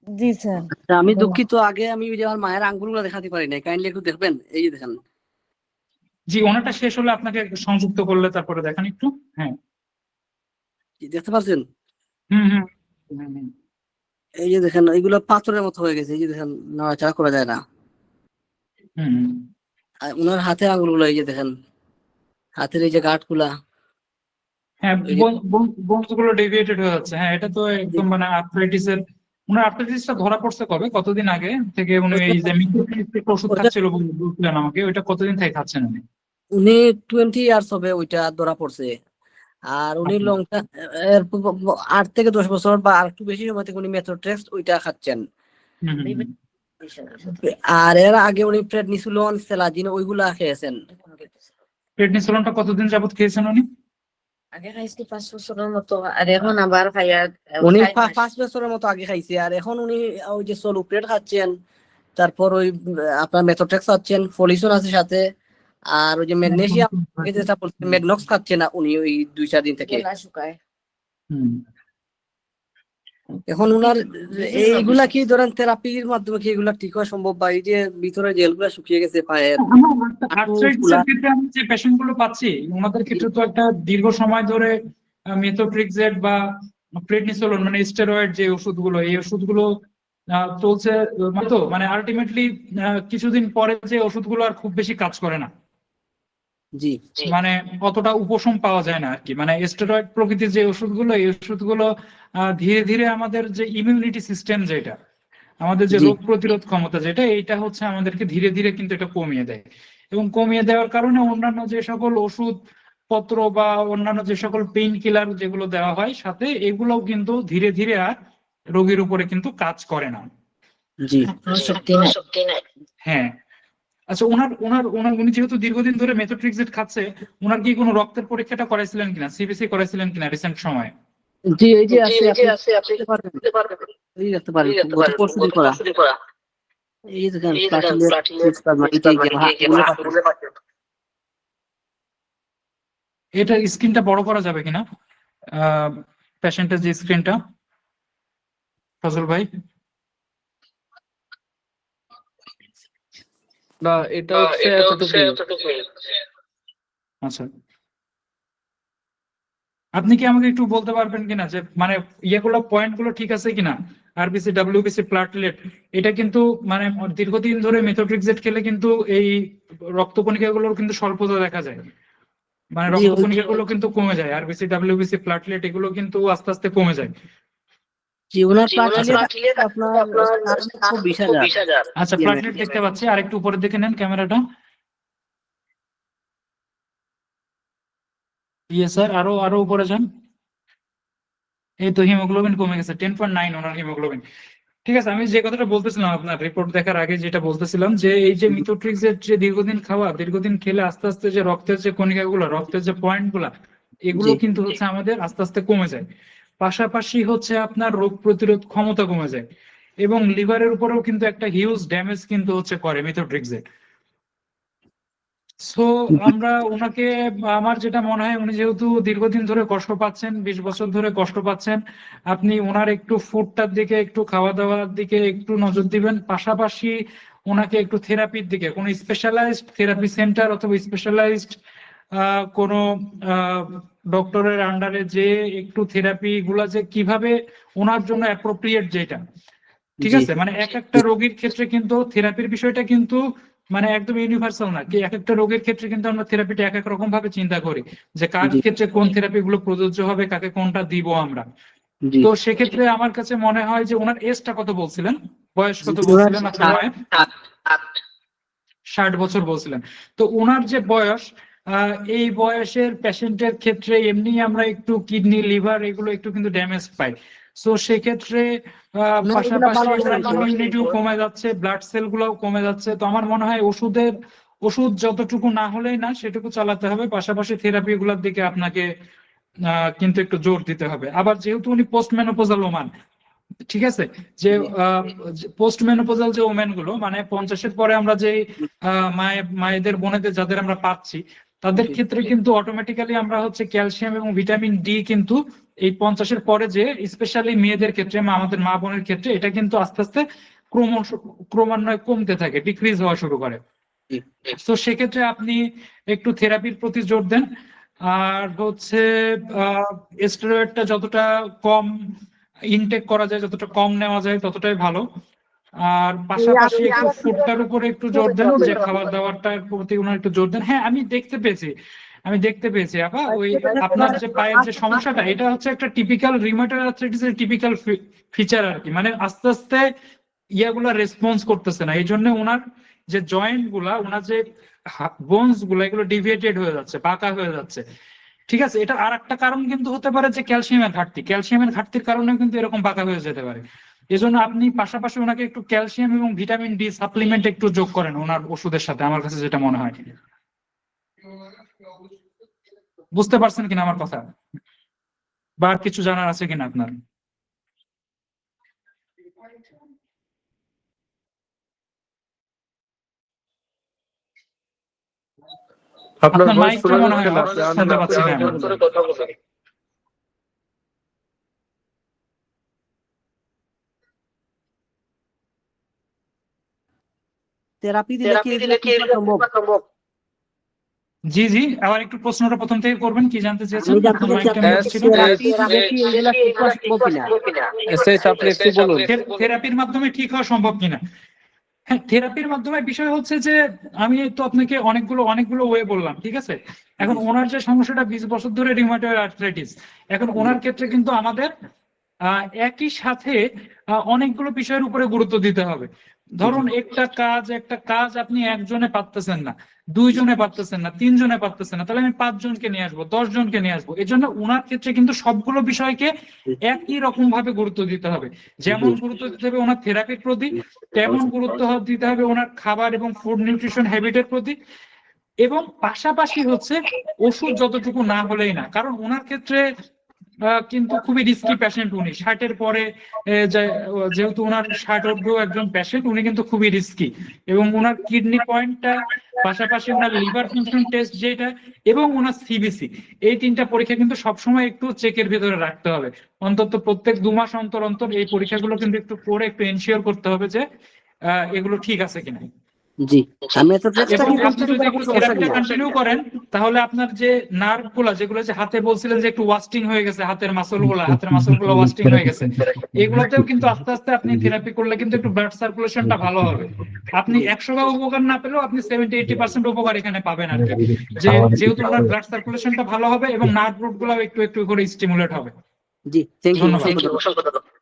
জি sir. আচ্ছা, আমি দুঃখিত, আগে আমি ওই যে আমার মায়ের আঙ্গুলগুলো দেখাতে পারি না, কাইন্ডলি একটু দেখবেন, এই যে দেখেন। জি, ওনাটা শেষ হলে আপনাকে সংযুক্ত করলে তারপরে দেখান একটু। হ্যাঁ, দেখতে পাচ্ছেন? হুম হুম হুম হুম। এই যে দেখেন, এইগুলো পাথরের মতো হয়ে গেছে, এই যে দেখেন, নাড়াচাড়া করা যায় না। হুম। আর ওনার হাতের আঙ্গুলগুলো এই যে দেখেন, হাতের এই যে গাঁট গুলা, হ্যাঁ, এই যে বোনস গুলো ডেভিয়েটেড হয়ে যাচ্ছে। হ্যাঁ, এটা তো একদম মানে আর্থ্রাইটিস এর। ওনার আর্থ্রাইটিসটা ধরা পড়ছে কবে, কতদিন আগে থেকে উনি এই যে মিথ্রোট্রিক্স ওষুধ খাচ্ছিল বলছিলেন আমাকে, ওইটা কতদিন থেকে খাচ্ছেন উনি? উনি 20 ইয়ার্স হবে ওইটা ধরা পড়ছে। আর উনি আচ্ছা। লং 8 থেকে 10 বছর বা আর একটু বেশি সময় থেকে উনি মেথোট্রেক্স ওইটা খাচ্ছেন। হুম হুম হুম। আর এর আগে উনি প্রেডনিসোলন, সেলাজিন ওইগুলা খেয়েছেন। প্রেডনিসোলনটা কতদিন যাবত খেয়েছেন উনি? আগে খাইছি 5 বছরের মতো, আর এখন আবার খাইয়া উনি খাই মাস। 5 বছরের মতো আগে খাইছে, আর এখন উনি ওই যে সলুপ্রেড খাচ্ছেন, তারপর ওই আপনার মেথোট্রেক্স খাচ্ছেন, ফলিসন আছে সাথে, আর ওই যে ম্যাগনেসিয়াম যেটা বলছেন ম্যাগনক্স খাচ্ছেন না উনি ওই 2-4 দিন থেকে। গলা শুকায়। হুম। এখন উনার এইগুলা কি ধরেন থেরাপির মাধ্যমে কি এগুলা ঠিক হওয়া সম্ভব, বা এই যে ভিতরে জেলগুলা শুকিয়ে গেছে পায়ের আর্থ্রাইটিস এর ক্ষেত্রে আমি যে পেশেন্ট গুলো পাচ্ছি, ওনাদের ক্ষেত্রে তো একটা দীর্ঘ সময় ধরে মেথোট্রেক্সেট বা প্রেডনিসোলন মানে স্টেরয়েড যে ওষুধগুলো, এই ওষুধগুলো চলছে। তো মানে আলটিমেটলি কিছুদিন পরে যে ওষুধগুলো আর খুব বেশি কাজ করে না, জি মানে অতটা উপশম পাওয়া যায় না আর কি। মানে স্টেরয়েড প্রকৃতির যে ওষুধগুলো, এই ওষুধগুলো ধীরে ধীরে আমাদের যে ইমিউনিটি সিস্টেম, যেটা আমাদের যে জি রোগ প্রতিরোধ ক্ষমতা, যেটা এইটা হচ্ছে আমাদেরকে ধীরে ধীরে কিন্তু এটা কমিয়ে দেয়। এবং কমিয়ে দেওয়ার কারণে অন্যান্য যে সকল ওষুধ পত্র বা অন্যান্য যে সকল পেইন কিলার যেগুলো দেওয়া হয় সাথে, এগুলোও কিন্তু ধীরে ধীরে আর রোগীর উপরে কিন্তু কাজ করে না। জি শক্তি নাই। হ্যাঁ। আচ্ছা, ওনার ওনার ওনার উনি যেহেতু দীর্ঘদিন ধরে মেথোট্রেক্সেট খাচ্ছে, ওনার কি কোনো রক্তের পরীক্ষাটা করাইছিলেন কিনা, সিবিসি করাইছিলেন কিনা রিসেন্ট সময়ে? জি এই যে আছে, আপনি আপনি দেখতে পারবেন, দেখতে পারবেন। এই দেখতে পারেন, এই দেখতে গত পারেন, পরশু দিন গত করা। পরশুদিন করা। এই দেখেন এই দেখেন প্লাটিলেট, প্লাটিলেট, এই যে মানে এই যে হাতগুলো পাচ্ছেন। হাতগুলো পাচ্ছেন। এটা স্ক্রিনটা বড় করা যাবে কিনা, পেশেন্টের যে স্ক্রিনটা, ফজল ভাই? না, এটা হচ্ছে এটা হচ্ছে এতটুকুই। এতটুকুই। আচ্ছা, আপনি কি আমাকে একটু বলতে পারবেন কিনা যে মানে ইয়েগুলো পয়েন্ট গুলো ঠিক আছে কিনা? আরবিসি, ডাব্লিউবিসি, প্লাটলেট, এটা কিন্তু মানে দীর্ঘদিন ধরে মেথোট্রেক্সেট খেলে কিন্তু এই রক্তকণিকা গুলোর কিন্তু স্বল্পতা দেখা যায়। মানে জি ওই রক্তকণিকা গুলো কিন্তু কমে যায়, আরবিসি, ডাব্লিউবিসি, প্লাটলেট এগুলো কিন্তু আস্তে আস্তে কমে যায়। জি ওনার আচ্ছা, প্লাটিলেট আপনার 4,20,000 আচ্ছা, ইএমএ। প্লাটলেট দেখতে পাচ্ছি, আর একটু উপরের দিকে নেন ক্যামেরাটা। ইয়ে স্যার, আরো আরো উপরে যান। এই তো হিমোগ্লোবিন কমে গেছে, 10.9 ওনার হিমোগ্লোবিন। ঠিক আছে, আমি যে কথাটা বলতেছিলাম আপনার রিপোর্ট দেখার আগে, যেটা বলতেছিলাম যে এই যে মিথোট্রিক্সের যে দীর্ঘদিন খাওয়া, দীর্ঘদিন খেলে আস্তে আস্তে যে রক্তের যে কণিকাগুলো, রক্তের যে পয়েন্ট গুলা, এগুলো জি কিন্তু হচ্ছে আমাদের আস্তে আস্তে কমে যায়। পাশাপাশি হচ্ছে আপনার রোগ প্রতিরোধ ক্ষমতা কমে যায়, এবং লিভারের উপরেও কিন্তু একটা হিউজ ড্যামেজ কিন্তু হচ্ছে করে মিথোট্রিক্সের। সো আমরা ওনাকে, আমার যেটা মনে হয়, উনি যেহেতু দীর্ঘদিন ধরে কষ্ট পাচ্ছেন, 20 বছর ধরে কষ্ট পাচ্ছেন, আপনি ওনার একটু ফুডটার দিকে, একটু খাওয়া দাওয়ার দিকে একটু নজর দিবেন। পাশাপাশি ওনাকে একটু থেরাপির দিকে, কোনো স্পেশালাইজড থেরাপি সেন্টার অথবা স্পেশালাইজড কোনো ডক্টরের আন্ডারে যে একটু থেরাপি গুলা যে কিভাবে ওনার জন্য অ্যাপ্রোপ্রিয়েট, যেটা ঠিক জি আছে, মানে এক একটা রোগীর ক্ষেত্রে কিন্তু থেরাপির বিষয়টা কিন্তু মানে একদম ইউনিভার্সাল না, কি এক একটা রোগের ক্ষেত্রে কিন্তু আমরা থেরাপিটা এক এক রকম ভাবে চিন্তা করি, যে কার জি ক্ষেত্রে কোন থেরাপি গুলো প্রযোজ্য হবে, কাকে কোনটা দিব আমরা। জি তো সেক্ষেত্রে আমার কাছে মনে হয় যে ওনার এজটা কত বলছিলেন, বয়স কত ওনার বলছিলেন আপনার মায়ের? 60 বছর বলছিলেন। তো ওনার যে বয়স, এই বয়সের পেশেন্টের ক্ষেত্রে এমনি আমরা একটু কিডনি, লিভার এগুলো একটু কিন্তু ড্যামেজ পাই। সো সেক্ষেত্রে ওনার এগুলা পাশাপাশি ভালো ওনার আছে। ইমিউনিটিও কমে যাচ্ছে, ব্লাড সেল গুলোও কমে যাচ্ছে। তো আমার মনে হয় ওষুধ যতটুকু না হলেই না, সেটুকু চালাতে হবে। পাশাপাশি থেরাপি গুলোর দিকে আপনাকে কিন্তু একটু জোর দিতে হবে। আবার যেহেতু উনি পোস্ট মেনোপজাল ওমান, ঠিক আছে, যে জি পোস্ট মেনোপজাল যে ওমেন গুলো, মানে 50-এর পরে আমরা যে মায়েদের বোনেদের যাদের আমরা পাচ্ছি, তাদের জি। ক্ষেত্রে কিন্তু অটোমেটিক্যালি আমরা হচ্ছে ক্যালসিয়াম এবং ভিটামিন ডি কিন্তু এই 50-এর পরে যে স্পেশালি মেয়েদের ক্ষেত্রে আমাদের মা বোনের ক্ষেত্রে এটা কিন্তু আস্তে আস্তে ক্রমান্বয়ে কমতে থাকে, ডিক্রিজ হওয়া শুরু করে। জি। তো সেক্ষেত্রে আপনি একটু থেরাপির প্রতি জোর দেন, আর হচ্ছে স্টেরয়েডটা যতটা কম ইনটেক করা যায়, যতটা কম নেওয়া যায় ততটাই ভালো। আর পাশাপাশি একটু ফুডটার উপরে একটু জোর দেন, যে খাবার দাবারটার প্রতি ওনার একটু জোর দেন। হ্যাঁ, আমি দেখতে পেয়েছি আপা, ওই আপনার যে পায়ের যে সমস্যাটা, এটা হচ্ছে একটা টিপিক্যাল রিউমাটয়েড আর্থ্রাইটিসের টিপিক্যাল ফিচার আর কি। মানে আস্তে আস্তে ইয়াগুলা রেসপন্স করতেছে না, এই জন্য ওনার যে জয়েন্ট গুলা, ওনার যে বোনস গুলা, এগুলো ডিভিয়েটেড হয়ে যাচ্ছে, বাঁকা হয়ে যাচ্ছে। ঠিক আছে, এটা আর একটা কারণ কিন্তু হতে পারে যে ক্যালসিয়ামের ঘাটতির কারণেও কিন্তু এরকম বাঁকা হয়ে যেতে পারে। এজন্য আপনি পাশাপাশি ওনাকে একটু ক্যালসিয়াম এবং ভিটামিন ডি সাপ্লিমেন্ট একটু যোগ করেন ওনার ওষুধের সাথে, আমার কাছে যেটা মনে হয়। বুঝতে পারছেন কিনা আমার কথা, বা আর কিছু জানার আছে কিনা আপনার? আপনার আপনার ভয়েস মাইকটা শোনা মনে হয় যাচ্ছে না, আপনি শুনতে পাচ্ছি না আমি। জোরে কথা বলেন। থেরাপি দিলে কি এগুলা ঠিক করা সম্ভব? জি জি, আবার একটু প্রশ্নটা প্রথম থেকে করবেন, কি জানতে চেয়েছেন? আমি জানতে আপনার মাইকটা চাইছি মিউট ছিল। থেরাপি দিলে কি এগুলা ঠিক করা সম্ভব কিনা? এসএস আপনি একটু বলুন। থেরাপির মাধ্যমে ঠিক হওয়া সম্ভব কিনা? হ্যাঁ, থেরাপির মাধ্যমে বিষয় হচ্ছে যে আমি তো আপনাকে অনেকগুলো ওয়ে বললাম, ঠিক আছে। এখন ওনার যে সমস্যাটা 20 বছর ধরে রিউমাটয়েড আর্থ্রাইটিস, এখন ওনার ক্ষেত্রে কিন্তু আমাদের একই সাথে অনেকগুলো বিষয়ের উপরে গুরুত্ব দিতে হবে। ধরুন একটা কাজ আপনি একজনে পারতেছেন না, দুইজনে পারতেছেন না, তিনজনে পারতেছেন না, তাহলে আমি 5 জনকে নিয়ে আসবো, 10 জনকে নিয়ে আসবো। এই জন্য ওনার ক্ষেত্রে কিন্তু সবগুলো বিষয়কে একই রকম ভাবে গুরুত্ব দিতে হবে। যেমন গুরুত্ব দিতে হবে ওনার থেরাপির প্রতি, তেমন গুরুত্ব দিতে হবে ওনার খাবার এবং ফুড নিউট্রিশন হ্যাবিটের প্রতি, এবং পাশাপাশি হচ্ছে ওষুধ যতটুকু না হলেই না। কারণ ওনার ক্ষেত্রে কিন্তু খুবই রিস্কি পেশেন্ট উনি, 60-এর পরে যেহেতু ওনার 60 অব্দিও একজন পেশেন্ট, উনি কিন্তু খুবই রিস্কি। এবং ওনার কিডনি পয়েন্টটা, পাশাপাশি ওনার লিভার ফাংশন টেস্ট যেটা, এবং ওনার সিবিসি, এই 3টা পরীক্ষা কিন্তু সবসময় একটু চেকের ভিতরে রাখতে হবে। অন্তত প্রত্যেক 2 মাস অন্তর অন্তর এই পরীক্ষাগুলো কিন্তু একটু করে একটু এনশিওর করতে হবে যে এগুলো ঠিক আছে কিনা। জি, আমি এত চেষ্টা এবং কি আপনি করতে যদি পারি, একটু সমস্যা থেরাপিটা কিনা? কন্টিনিউ করেন, তাহলে আপনার যে নার্ভ গুলা, যেগুলো যে হাতে বলছিলেন যে একটু ওয়াস্টিং হয়ে গেছে, হাতের মাসল গুলো ওয়াস্টিং হয়ে গেছে, এগুলোতেও কিন্তু আস্তে আস্তে আপনি থেরাপি করলে কিন্তু একটু ব্লাড সার্কুলেশনটা ভালো হবে। আপনি 100 ভাগ উপকার না পেলেও আপনি 70-80% উপকার এখানে পাবেন আর কি। যেহেতু আপনার ব্লাড সার্কুলেশনটা ভালো হবে এবং নার্ভ রুট গুলো একটু একটু করে স্টিমুলেট হবে। জি, থ্যাংক ইউ। ধন্যবাদ।